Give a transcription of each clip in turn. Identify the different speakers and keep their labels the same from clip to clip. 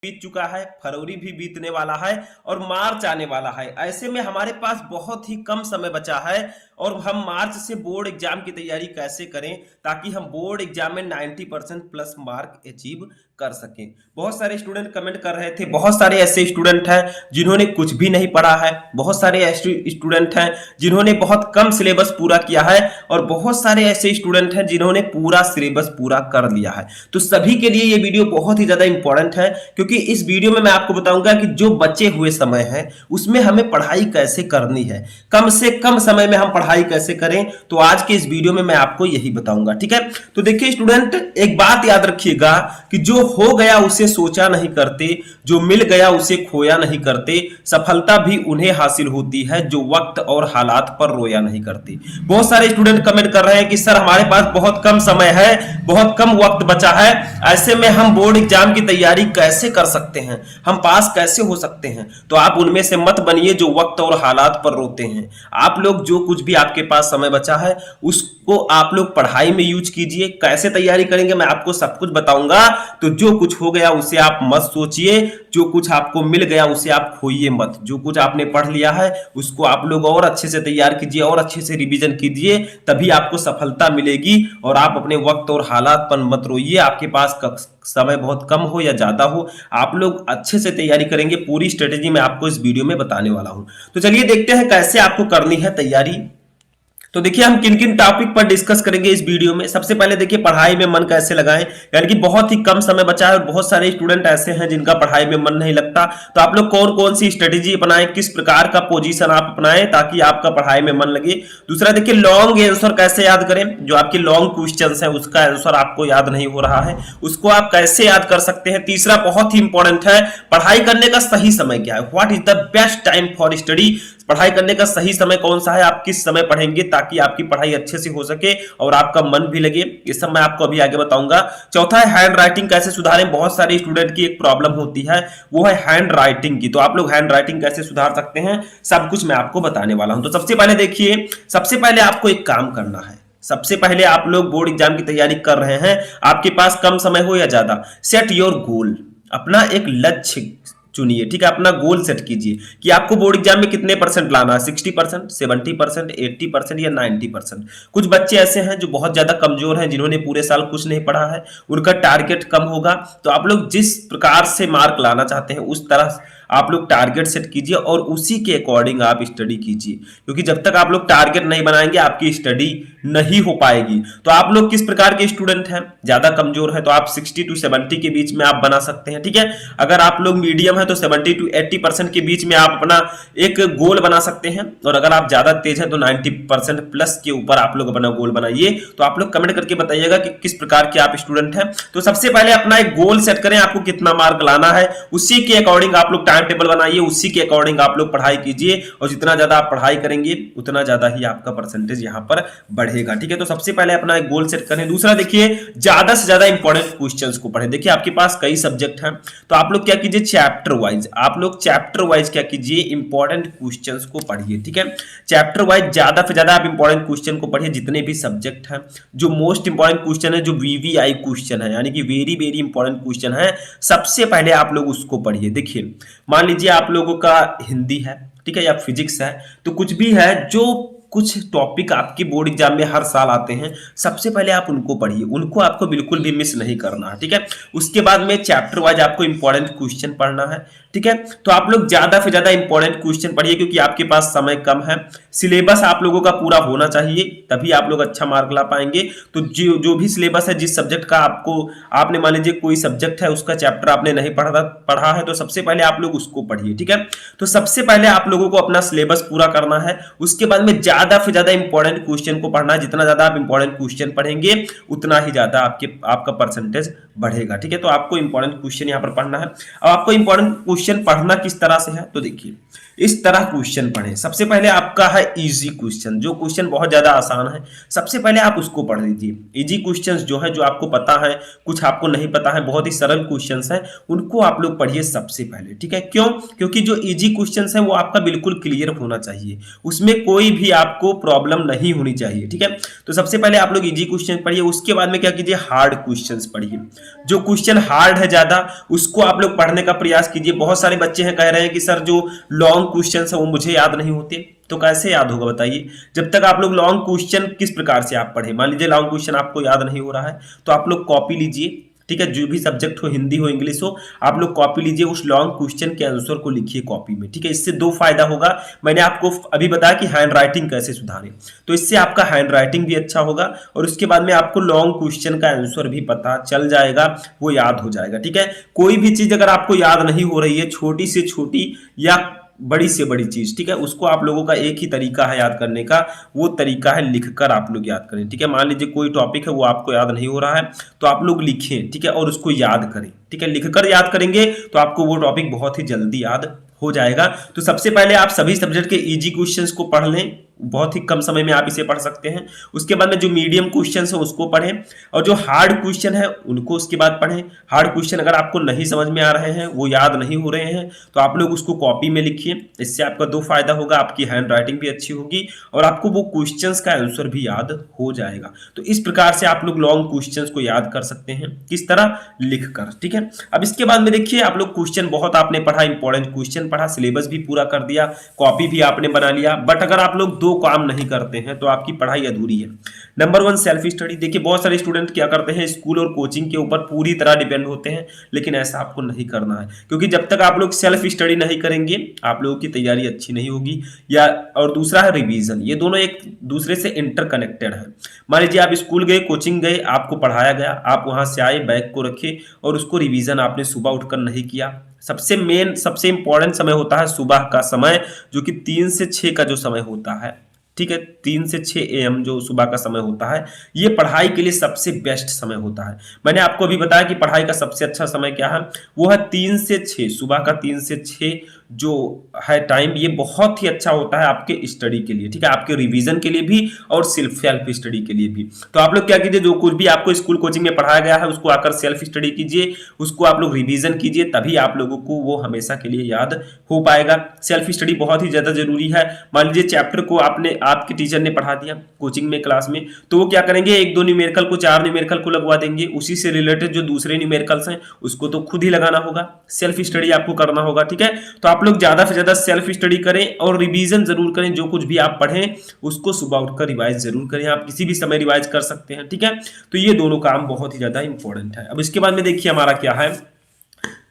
Speaker 1: बीत चुका है, फरवरी भी बीतने वाला है और मार्च आने वाला है। ऐसे में हमारे पास बहुत ही कम समय बचा है और हम मार्च से बोर्ड एग्जाम की तैयारी कैसे करें ताकि हम बोर्ड एग्जाम में 90% प्लस मार्क अचीव कर सकें। बहुत सारे स्टूडेंट कमेंट कर रहे थे, बहुत सारे ऐसे स्टूडेंट हैं जिन्होंने कुछ भी नहीं पढ़ा है, बहुत सारे ऐसे स्टूडेंट हैं जिन्होंने बहुत कम सिलेबस पूरा किया है और बहुत सारे ऐसे स्टूडेंट हैं जिन्होंने पूरा सिलेबस पूरा कर लिया है। तो सभी के लिए ये वीडियो बहुत ही ज्यादा इंपॉर्टेंट है क्योंकि इस वीडियो में मैं आपको बताऊंगा कि जो बचे हुए समय है उसमें हमें पढ़ाई कैसे करनी है, कम से कम समय में हम पढ़ाई कैसे करें। तो आज के इस वीडियो में मैं आपको यही बताऊंगा, ठीक है। तो देखिए स्टूडेंट, एक बात याद रखिएगा कि जो हो गया उसे सोचा नहीं करते, जो मिल गया उसे खोया नहीं करते, सफलता भी उन्हें हासिल होती है जो वक्त और हालात पर रोया नहीं करते। बहुत सारे स्टूडेंट कमेंट कर रहे हैं कि सर हमारे पास बहुत कम समय है, बहुत कम वक्त बचा है, ऐसे में हम बोर्ड एग्जाम की तैयारी कैसे कर सकते हैं, हम पास कैसे हो सकते हैं। तो आप उनमें से मत बनिए जो वक्त और हालात पर रोते हैं। आप लोग जो कुछ भी आपके पास समय बचा है उसको आप लोग पढ़ाई में यूज कीजिए। कैसे तैयारी करेंगे मैं आपको सब कुछ बताऊंगा। तो जो कुछ हो गया उसे आप मत सोचिए, जो कुछ आपको मिल गया उसे आप खोइए मत। जो कुछ आपने पढ़ लिया है उसको आप लोग और अच्छे से तैयार कीजिए और अच्छे से रिवीजन कीजिए, तभी आपको सफलता मिलेगी। और आप अपने वक्त और हालात पर मत रोइए। आपके पास समय बहुत कम हो या ज्यादा हो, आप लोग अच्छे से तैयारी करेंगे। पूरी स्ट्रेटेजी मैं आपको इस वीडियो में बताने वाला हूं। तो चलिए देखते हैं कैसे आपको करनी है तैयारी। तो देखिए हम किन किन टॉपिक पर डिस्कस करेंगे इस वीडियो में। सबसे पहले देखिए पढ़ाई में मन कैसे लगाएं, यानी कि बहुत ही कम समय बचा है और बहुत सारे स्टूडेंट ऐसे हैं जिनका पढ़ाई में मन नहीं लगता। तो आप लोग कौन कौन सी स्ट्रेटेजी अपनाएं, किस प्रकार का पोजीशन आप अपनाएं ताकि आपका पढ़ाई में मन लगे। दूसरा देखिए लॉन्ग आंसर कैसे याद करें, जो आपके लॉन्ग क्वेश्चंस हैं उसका आंसर आपको याद नहीं हो रहा है उसको आप कैसे याद कर सकते हैं। तीसरा बहुत ही इंपॉर्टेंट है, पढ़ाई करने का सही समय क्या है, what is the best time for study. पढ़ाई करने का सही समय कौन सा है, आप किस समय पढ़ेंगे ताकि आपकी पढ़ाई अच्छे से हो सके और आपका मन भी लगे, ये सब मैं आपको अभी आगे बताऊंगा। चौथा है हैंड राइटिंग कैसे सुधारें। बहुत सारे स्टूडेंट की एक प्रॉब्लम होती है वो है हैंड राइटिंग की, तो आप लोग हैंड राइटिंग कैसे सुधार सकते हैं सब कुछ मैं आपको बताने वाला हूं। तो सबसे पहले देखिए, सबसे पहले आपको एक काम करना है। सबसे पहले आप लोग बोर्ड एग्जाम की तैयारी कर रहे हैं, आपके पास कम समय हो या ज्यादा, सेट योर गोल, अपना एक लक्ष्य चुनिए, ठीक है। अपना गोल सेट कीजिए कि आपको बोर्ड एग्जाम में कितने परसेंट लाना है, 60%, 70%, 80% या 90%। कुछ बच्चे ऐसे हैं जो बहुत ज्यादा कमजोर हैं, जिन्होंने पूरे साल कुछ नहीं पढ़ा है, उनका टारगेट कम होगा। तो आप लोग जिस प्रकार से मार्क लाना चाहते हैं उस तरह आप लोग टारगेट सेट कीजिए और उसी के अकॉर्डिंग आप स्टडी कीजिए, क्योंकि जब तक आप लोग टारगेट नहीं बनाएंगे आपकी स्टडी नहीं हो पाएगी। तो आप लोग किस प्रकार के स्टूडेंट हैं, ज्यादा कमजोर है तो आप 60 to 70 के बीच में आप बना सकते हैं, ठीक है। अगर आप लोग मीडियम है तो 70 to 80% के बीच में आप अपना एक गोल बना सकते हैं, और अगर आप ज्यादा तेज है तो 90% प्लस के ऊपर आप लोग अपना गोल बनाइए। तो आप लोग कमेंट करके बताइएगा कि किस प्रकार के आप स्टूडेंट हैं। तो सबसे पहले अपना एक गोल सेट करें, आपको कितना मार्क लाना है, उसी के अकॉर्डिंग आप लोग टाइम टेबल बनाइए, उसी के अकॉर्डिंग आप लोग पढ़ाई कीजिए, और जितना ज्यादा आप पढ़ाई करेंगे उतना ज्यादा ही आपका परसेंटेज यहां पर बढ़ेगा, ठीक है। तो सबसे पहले अपना एक गोल सेट करें। दूसरा देखिए, ज्यादा से ज्यादा इंपॉर्टेंट क्वेश्चंस को पढ़ें। देखिए आपके पास कई सब्जेक्ट हैं तो आप लोग क्या कीजिए, चैप्टर वाइज आप लोग चैप्टर वाइज क्या कीजिए, इंपॉर्टेंट क्वेश्चंस को पढ़िए, ठीक है। चैप्टर वाइज ज्यादा से ज्यादा आप इंपॉर्टेंट क्वेश्चन को पढ़िए, जितने भी सब्जेक्ट हैं। जो मोस्ट इंपॉर्टेंट क्वेश्चन है, जो वीवीआई क्वेश्चन है, यानी कि वेरी वेरी इंपॉर्टेंट क्वेश्चन है, सबसे पहले आप लोग उसको पढ़िए। देखिए मान लीजिए आप लोगों का हिंदी है, ठीक है, या फिजिक्स है, तो कुछ भी है जो कुछ टॉपिक आपके बोर्ड एग्जाम में हर साल आते हैं, सबसे पहले आप उनको पढ़िए, उनको आपको बिल्कुल भी मिस नहीं करना है, ठीक है। उसके बाद में चैप्टर वाइज आपको इंपॉर्टेंट क्वेश्चन पढ़ना है, ठीक है। तो आप लोग ज्यादा से ज्यादा इंपॉर्टेंट क्वेश्चन पढ़िए क्योंकि आपके पास समय कम है। सिलेबस आप लोगों का पूरा होना चाहिए तभी आप लोग अच्छा मार्क ला पाएंगे। तो जो भी सिलेबस है, जिस सब्जेक्ट का आपने मान लीजिए कोई सब्जेक्ट है उसका चैप्टर आपने नहीं पढ़ा है, तो सबसे पहले आप लोग उसको पढ़िए, ठीक है। तो सबसे पहले आप लोगों को अपना सिलेबस पूरा करना है, उसके बाद में ज्यादा से ज्यादा इंपॉर्टेंट क्वेश्चन को पढ़ना है। जितना ज्यादा आप इंपॉर्टेंट क्वेश्चन पढ़ेंगे उतना ही ज्यादा आपका परसेंटेज बढ़ेगा, ठीक है। तो आपको इंपॉर्टेंट क्वेश्चन यहां पर पढ़ना है। अब आपको इंपॉर्टेंट क्वेश्चन पढ़ना किस तरह से है, तो देखिए इस तरह क्वेश्चन पढ़ें। सबसे पहले आपका है इजी क्वेश्चन, जो क्वेश्चन बहुत ज्यादा आसान है, सबसे पहले आप उसको पढ़ लीजिए। इजी क्वेश्चंस जो है, जो आपको पता है, कुछ आपको नहीं पता है, बहुत ही सरल क्वेश्चंस हैं, उनको आप लोग पढ़िए सबसे पहले, ठीक है। क्यों? क्योंकि जो इजी क्वेश्चंस हैं वो आपका बिल्कुल क्लियर होना चाहिए, उसमें कोई भी आप आपको प्रॉब्लम नहीं होनी चाहिए, ठीक है। तो सबसे पहले आप लोग इजी क्वेश्चन पढ़िए, उसके बाद में क्या कीजिए, हार्ड क्वेश्चंस पढ़िए। जो क्वेश्चन हार्ड है ज्यादा उसको आप लोग पढ़ने का प्रयास कीजिए। बहुत सारे बच्चे हैं कह रहे हैं कि सर जो लॉन्ग क्वेश्चन है वो मुझे याद नहीं होते, तो कैसे याद होगा बताइए। जब तक आप लोग लॉन्ग क्वेश्चन किस प्रकार से आप पढ़े, मान लीजिए लॉन्ग क्वेश्चन आपको याद नहीं हो रहा है तो आप लोग कॉपी लीजिए, ठीक है। जो भी सब्जेक्ट हो, हिंदी हो इंग्लिश हो, आप लोग कॉपी लीजिए, उस लॉन्ग क्वेश्चन के आंसर को लिखिए कॉपी में, ठीक है। इससे दो फायदा होगा। मैंने आपको अभी बताया कि हैंड राइटिंग कैसे सुधारें, तो इससे आपका हैंड राइटिंग भी अच्छा होगा और उसके बाद में आपको लॉन्ग क्वेश्चन का आंसर भी पता चल जाएगा, वो याद हो जाएगा, ठीक है। कोई भी चीज अगर आपको याद नहीं हो रही है, छोटी से छोटी या बड़ी से बड़ी चीज, ठीक है, उसको आप लोगों का एक ही तरीका है याद करने का, वो तरीका है लिखकर आप लोग याद करें, ठीक है। मान लीजिए कोई टॉपिक है वो आपको याद नहीं हो रहा है तो आप लोग लिखें, ठीक है, और उसको याद करें, ठीक है। लिखकर याद करेंगे तो आपको वो टॉपिक बहुत ही जल्दी याद हो जाएगा। तो सबसे पहले आप सभी सब्जेक्ट के इजी क्वेश्चंस को पढ़ लें, बहुत ही कम समय में आप इसे पढ़ सकते हैं। उसके बाद में जो मीडियम क्वेश्चन है उसको पढ़ें और जो हार्ड क्वेश्चन है उनको उसके बाद पढ़ें। हार्ड क्वेश्चन अगर आपको नहीं समझ में आ रहे हैं, वो याद नहीं हो रहे हैं, तो आप लोग उसको कॉपी में लिखिए। इससे आपका दो फायदा होगा, आपकी हैंड राइटिंग भी अच्छी होगी और आपको वो क्वेश्चंस का आंसर भी याद हो जाएगा। तो इस प्रकार से आप लोग लॉन्ग क्वेश्चंस को याद कर सकते हैं, किस तरह, लिखकर, ठीक है। अब इसके बाद में देखिए, आप लोग क्वेश्चन बहुत आपने पढ़ा, इंपॉर्टेंट क्वेश्चन पढ़ा, सिलेबस भी पूरा कर दिया, कॉपी भी आपने बना लिया, बट अगर आप लोग दो काम नहीं करते हैं तो आपकी पढ़ाई अधूरी है। Number one, self study. देखिए बहुत सारे स्टूडेंट क्या करते हैं, स्कूल और कोचिंग के ऊपर पूरी तरह डिपेंड होते हैं, लेकिन ऐसा आपको नहीं करना है, क्योंकि जब तक आप लोग सेल्फ स्टडी नहीं करेंगे आप लोगों की तैयारी अच्छी नहीं होगी। या और दूसरा है रिवीजन, ये दोनों एक दूसरे से इंटरकनेक्टेड है। मान लीजिए आप स्कूल गए, कोचिंग गए, आपको पढ़ाया गया, आप वहां से आए, बैग को रखे और उसको रिवीजन आपने सुबह उठकर नहीं किया। सबसे मेन, सबसे इंपॉर्टेंट समय होता है सुबह का समय, जो कि 3 से 6 का जो समय होता है, ठीक है, 3 से 6 AM जो सुबह का समय होता है, ये पढ़ाई के लिए सबसे बेस्ट समय होता है। मैंने आपको अभी बताया कि पढ़ाई का सबसे अच्छा समय क्या है, वो है 3 से 6, सुबह का 3 से 6 जो है टाइम, ये बहुत ही अच्छा होता है आपके स्टडी के लिए, ठीक है, आपके रिवीजन के लिए भी और सेल्फ स्टडी के लिए भी। तो आप लोग क्या कीजिए, जो कुछ भी आपको स्कूल कोचिंग में पढ़ाया गया है उसको आकर सेल्फ स्टडी कीजिए, उसको आप लोग रिवीजन कीजिए, तभी आप लोगों को वो हमेशा के लिए याद हो पाएगा। सेल्फ स्टडी बहुत ही ज्यादा जरूरी है। मान लीजिए चैप्टर को आपने, आपके टीचर ने पढ़ा दिया कोचिंग में, क्लास में, तो वो क्या करेंगे, 1-2 न्यूमेरिकल को 4 न्यूमेरिकल को लगवा देंगे, उसी से रिलेटेड जो दूसरे न्यूमेरिकल्स हैं उसको तो खुद ही लगाना होगा, सेल्फ स्टडी आपको करना होगा, ठीक है। तो आप लोग ज्यादा से ज्यादा सेल्फ स्टडी करें और रिवीजन जरूर करें, जो कुछ भी आप पढ़ें उसको सुबह उठकर रिवाइज जरूर करें, आप किसी भी समय रिवाइज कर सकते हैं, ठीक है। तो ये दोनों काम बहुत ही ज्यादा इंपॉर्टेंट है। अब इसके बाद में देखिए हमारा क्या है,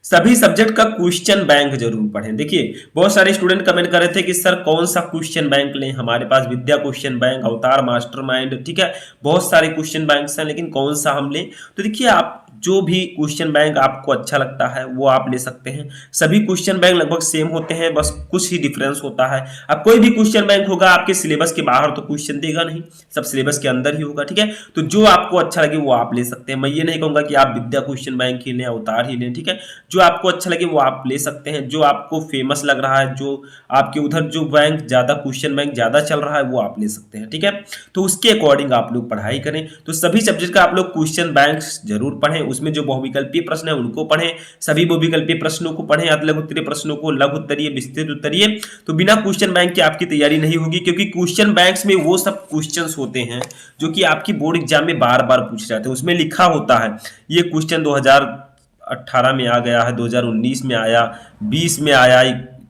Speaker 1: सभी सब्जेक्ट का क्वेश्चन बैंक जरूर पढ़ें। देखिए बहुत सारे स्टूडेंट कमेंट कर रहे थे कि सर कौन सा क्वेश्चन बैंक लें, हमारे पास विद्या क्वेश्चन बैंक, अवतार, मास्टरमाइंड, ठीक है, बहुत सारे क्वेश्चन बैंक्स हैं, लेकिन कौन सा हम लें। तो देखिए आप जो भी क्वेश्चन बैंक आपको अच्छा लगता है वो आप ले सकते हैं। सभी क्वेश्चन बैंक लगभग सेम होते हैं, बस कुछ ही डिफरेंस होता है। अब कोई भी क्वेश्चन बैंक होगा आपके सिलेबस के बाहर तो क्वेश्चन देगा नहीं, सब सिलेबस के अंदर ही होगा, ठीक है। तो जो आपको अच्छा लगे वो आप ले सकते हैं। मैं ये नहीं कहूंगा कि आप विद्या क्वेश्चन बैंक ही लें, अवतार ही लें, ठीक है। जो आपको अच्छा लगे वो आप ले सकते हैं, जो आपको फेमस लग रहा है, जो आपके उधर जो बैंक ज्यादा, क्वेश्चन बैंक ज्यादा चल रहा है, वो आप ले सकते हैं, ठीक है। तो उसके अकॉर्डिंग आप लोग पढ़ाई करें। तो सभी सब्जेक्ट का आप लोग क्वेश्चन बैंक जरूर पढ़ें, उसमें जो बहुविकल्पीय प्रश्न है उनको पढ़ें, सभी बहुविकल्पीय प्रश्नों को पढ़ें, अति लघु उत्तरीय प्रश्नों को, लघु उत्तरीय, विस्तृत उत्तरीय। तो बिना क्वेश्चन बैंक के आपकी तैयारी नहीं होगी, क्योंकि क्वेश्चन बैंक्स में वो सब क्वेश्चंस होते हैं जो कि आपकी बोर्ड एग्जाम में बार बार पूछे जाते हैं। उसमें लिखा होता है ये क्वेश्चन 2018 में आ गया है, 2019 में आया, 20 में आया,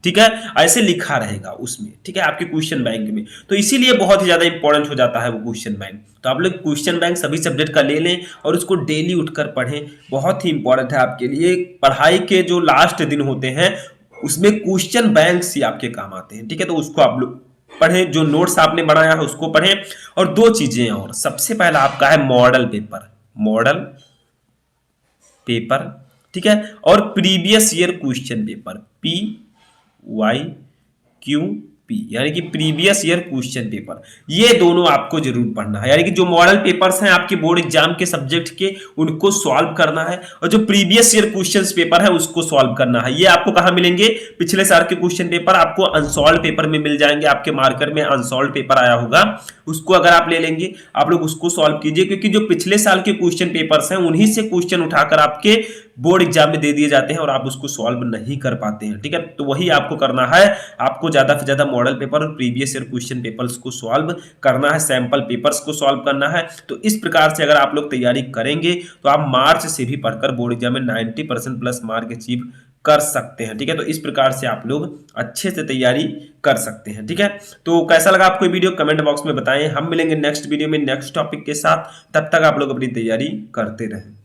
Speaker 1: ठीक है, ऐसे लिखा रहेगा उसमें, ठीक है, आपके क्वेश्चन बैंक में। तो इसीलिए बहुत ही ज्यादा इंपॉर्टेंट हो जाता है वो क्वेश्चन बैंक। तो आप लोग क्वेश्चन बैंक सभी सब्जेक्ट का ले लें और उसको डेली उठकर पढ़ें, बहुत ही इंपॉर्टेंट है आपके लिए। पढ़ाई के जो लास्ट दिन होते हैं उसमें क्वेश्चन बैंक ही आपके काम आते हैं, ठीक है। तो उसको आप लोग पढ़ें, जो नोट्स आपने बनाया है उसको पढ़ें। और दो चीजें और, सबसे पहला आपका है मॉडल पेपर, मॉडल पेपर, ठीक है, और previous year question paper, PYQP, यानी कि प्रीवियस ईयर क्वेश्चन पेपर, ये दोनों आपको जरूर पढ़ना है। यानी कि जो मॉडल पेपर्स हैं आपके बोर्ड एग्जाम के सब्जेक्ट के, उनको सॉल्व करना है, और जो प्रीवियस ईयर क्वेश्चन पेपर है उसको सॉल्व करना है। ये आपको कहां मिलेंगे, पिछले साल के क्वेश्चन पेपर आपको अनसॉल्व पेपर में मिल जाएंगे, आपके मार्कर में अनसॉल्व पेपर आया होगा, उसको अगर आप ले लेंगे, आप लोग उसको सॉल्व कीजिए, क्योंकि जो पिछले साल के क्वेश्चन पेपर्स हैं उन्हीं से क्वेश्चन उठाकर आपके बोर्ड एग्जाम में दे दिए जाते हैं और आप उसको सॉल्व नहीं कर पाते हैं। ठीक है, तो वही आपको करना है। आपको ज्यादा से ज्यादा मॉडल पेपर और प्रीवियस ईयर क्वेश्चन पेपर्स को सॉल्व करना है, सैंपल पेपर्स को सॉल्व करना है। तो इस प्रकार से अगर आप लोग तैयारी करेंगे तो आप मार्च से भी पढ़कर बोर्ड एग्जाम में 90% प्लस मार्क अचीव कर सकते हैं। ठीक है, तो इस प्रकार से आप लोग अच्छे से तैयारी कर सकते हैं। ठीक है, तो कैसा लगा आपको वीडियो कमेंट बॉक्स में बताएं। हम मिलेंगे नेक्स्ट वीडियो में नेक्स्ट टॉपिक के साथ। तब तक आप लोग अपनी तैयारी करते रहें।